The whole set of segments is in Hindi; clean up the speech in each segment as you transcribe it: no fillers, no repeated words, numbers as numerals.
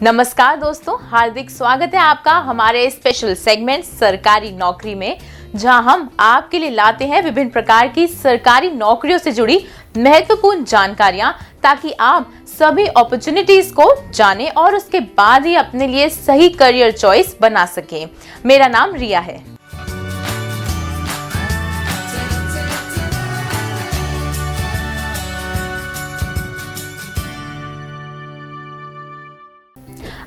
नमस्कार दोस्तों, हार्दिक स्वागत है आपका हमारे स्पेशल सेगमेंट सरकारी नौकरी में, जहां हम आपके लिए लाते हैं विभिन्न प्रकार की सरकारी नौकरियों से जुड़ी महत्वपूर्ण जानकारियां, ताकि आप सभी अपॉर्चुनिटीज को जानें और उसके बाद ही अपने लिए सही करियर चॉइस बना सकें। मेरा नाम रिया है।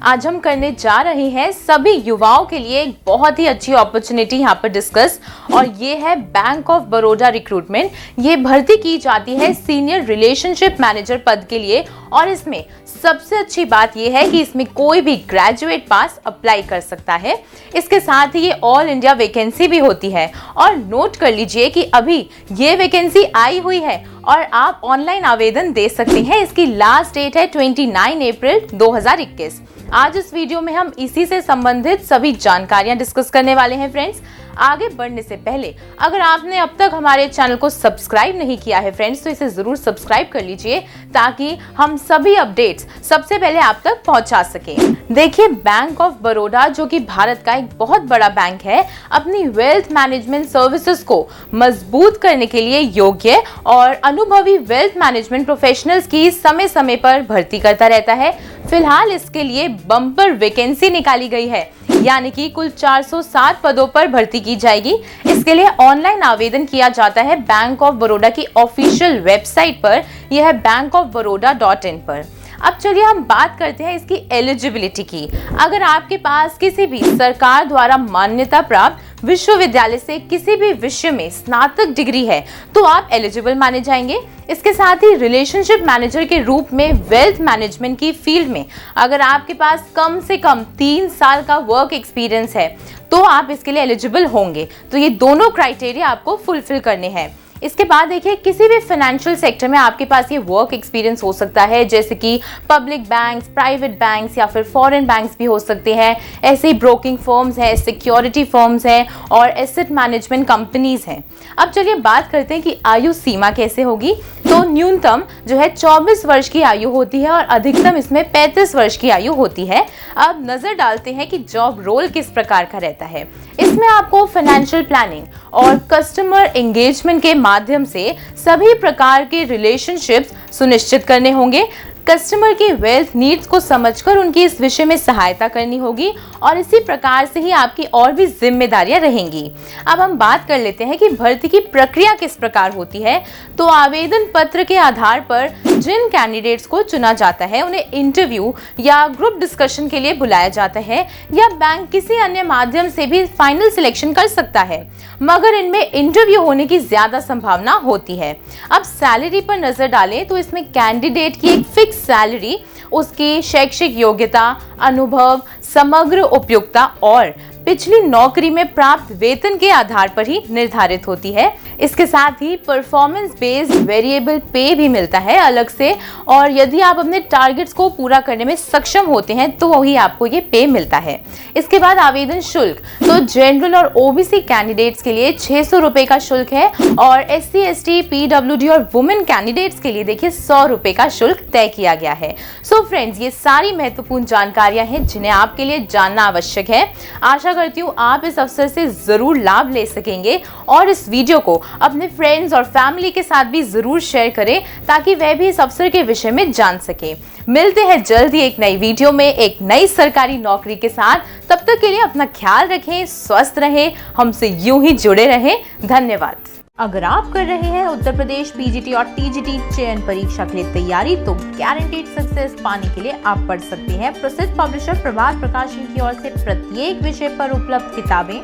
आज हम करने जा रहे हैं सभी युवाओं के लिए एक बहुत ही अच्छी अपॉर्चुनिटी यहाँ पर डिस्कस, और ये है बैंक ऑफ बड़ौदा रिक्रूटमेंट। ये भर्ती की जाती है सीनियर रिलेशनशिप मैनेजर पद के लिए, और इसमें सबसे अच्छी बात यह है कि इसमें कोई भी ग्रेजुएट पास अप्लाई कर सकता है। इसके साथ ही ये ऑल इंडिया वैकेंसी भी होती है, और नोट कर लीजिए कि अभी ये वैकेंसी आई हुई है और आप ऑनलाइन आवेदन दे सकते हैं। इसकी लास्ट डेट है 29 अप्रैल 2021। आज इस वीडियो में हम इसी से संबंधित सभी जानकारियां डिस्कस करने वाले हैं। फ्रेंड्स, आगे बढ़ने से पहले अगर आपने अब तक हमारे चैनल को सब्सक्राइब नहीं किया है फ्रेंड्स, तो इसे जरूर सब्सक्राइब कर लीजिए, ताकि हम सभी अपडेट्स सबसे पहले आप तक पहुंचा सकें। देखिए, बैंक ऑफ बड़ौदा जो कि भारत का एक बहुत बड़ा बैंक है, अपनी वेल्थ मैनेजमेंट सर्विसेज को मजबूत करने के लिए योग्य और अनुभवी वेल्थ मैनेजमेंट प्रोफेशनल्स की समय समय पर भर्ती करता रहता है। फिलहाल इसके लिए बम्पर वैकेंसी निकाली गई है, यानी कि कुल 407 पदों पर भर्ती की जाएगी। इसके लिए ऑनलाइन आवेदन किया जाता है बैंक ऑफ बड़ौदा की ऑफिशियल वेबसाइट पर, यह है bankofbaroda.in पर। अब चलिए हम बात करते हैं इसकी एलिजिबिलिटी की। अगर आपके पास किसी भी सरकार द्वारा मान्यता प्राप्त विश्वविद्यालय से किसी भी विषय में स्नातक डिग्री है, तो आप एलिजिबल माने जाएंगे। इसके साथ ही रिलेशनशिप मैनेजर के रूप में वेल्थ मैनेजमेंट की फील्ड में अगर आपके पास कम से कम 3 साल का वर्क एक्सपीरियंस है, तो आप इसके लिए एलिजिबल होंगे। तो ये दोनों क्राइटेरिया आपको फुलफिल करने हैं। इसके बाद देखिए, किसी भी फाइनेंशियल सेक्टर में आपके पास ये वर्क एक्सपीरियंस हो सकता है, जैसे कि पब्लिक बैंक्स, प्राइवेट बैंक्स या फिर फॉरेन बैंक्स भी हो सकते हैं। ऐसे ही ब्रोकिंग फर्म्स हैं, सिक्योरिटी फर्म्स हैं और एसेट मैनेजमेंट कंपनीज हैं। अब चलिए बात करते हैं कि आयु सीमा कैसे होगी। तो न्यूनतम जो है 24 वर्ष की आयु होती है और अधिकतम इसमें 35 वर्ष की आयु होती है। अब नजर डालते हैं कि जॉब रोल किस प्रकार का रहता है। इसमें आपको फाइनेंशियल प्लानिंग और कस्टमर एंगेजमेंट के माध्यम से सभी प्रकार के रिलेशनशिप्स सुनिश्चित करने होंगे। कस्टमर की वेल्थ नीड्स को समझकर उनकी इस विषय में सहायता करनी होगी, और इसी प्रकार से ही आपकी और भी जिम्मेदारियां रहेंगी। अब हम बात कर लेते हैं कि भर्ती की प्रक्रिया किस प्रकार होती है। तो आवेदन पत्र के आधार पर जिन कैंडिडेट्स को चुना जाता है, उन्हें इंटरव्यू या ग्रुप डिस्कशन के लिए बुलाया जाता है, या बैंक किसी अन्य माध्यम से भी फाइनल सिलेक्शन कर सकता है, मगर इनमें इंटरव्यू होने की ज्यादा संभावना होती है। अब सैलरी पर नजर डालें तो इसमें कैंडिडेट की एक फिक्स सैलरी उसकी शैक्षिक योग्यता, अनुभव, समग्र उपयोगिता और पिछली नौकरी में प्राप्त वेतन के आधार पर ही निर्धारित होती है। इसके साथ ही परफॉर्मेंस बेस्ड वेरिएबल पे भी मिलता है अलग से, और यदि आप अपने टारगेट्स को पूरा करने में सक्षम होते हैं तो वही आपको ये पे मिलता है। इसके बाद आवेदन शुल्क, तो जनरल और ओबीसी कैंडिडेट्स के लिए 600 रुपए का शुल्क है, और SC, ST, PWD और वुमेन कैंडिडेट्स के लिए देखिए 100 रुपए का शुल्क तय किया गया है। सो फ्रेंड्स, ये सारी महत्वपूर्ण जानकारियां हैं जिन्हें आपके लिए जानना आवश्यक है। आशा करती हूँ आप इस अवसर से जरूर लाभ ले सकेंगे, और इस वीडियो को अपने फ्रेंड्स और फैमिली के साथ भी जरूर शेयर करें, ताकि वह भी इस अवसर के विषय में जान सके। मिलते हैं जल्द ही एक नई वीडियो में एक नई सरकारी नौकरी के साथ। तब तक के लिए अपना ख्याल रखें, स्वस्थ रहें, हमसे यूं ही जुड़े रहें। धन्यवाद। अगर आप कर रहे हैं उत्तर प्रदेश PGT और TGT चयन परीक्षा के लिए तैयारी, तो गारंटीड सक्सेस पाने के लिए आप पढ़ सकते हैं प्रसिद्ध पब्लिशर प्रभात प्रकाशन की ओर से प्रत्येक विषय पर उपलब्ध किताबें,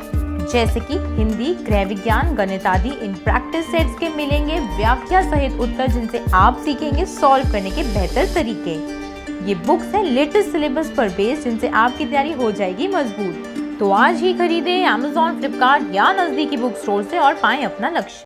जैसे कि हिंदी, गृह विज्ञान, गणित आदि। इन प्रैक्टिस सेट्स के मिलेंगे व्याख्या सहित उत्तर, जिनसे आप सीखेंगे सॉल्व करने के बेहतर तरीके। ये बुक्स है लेटेस्ट सिलेबस पर बेस्ड, जिनसे आपकी तैयारी हो जाएगी मजबूत। तो आज ही खरीदें Amazon, फ्लिपकार्ट या नजदीकी बुक स्टोर से और पाएं अपना लक्ष्य।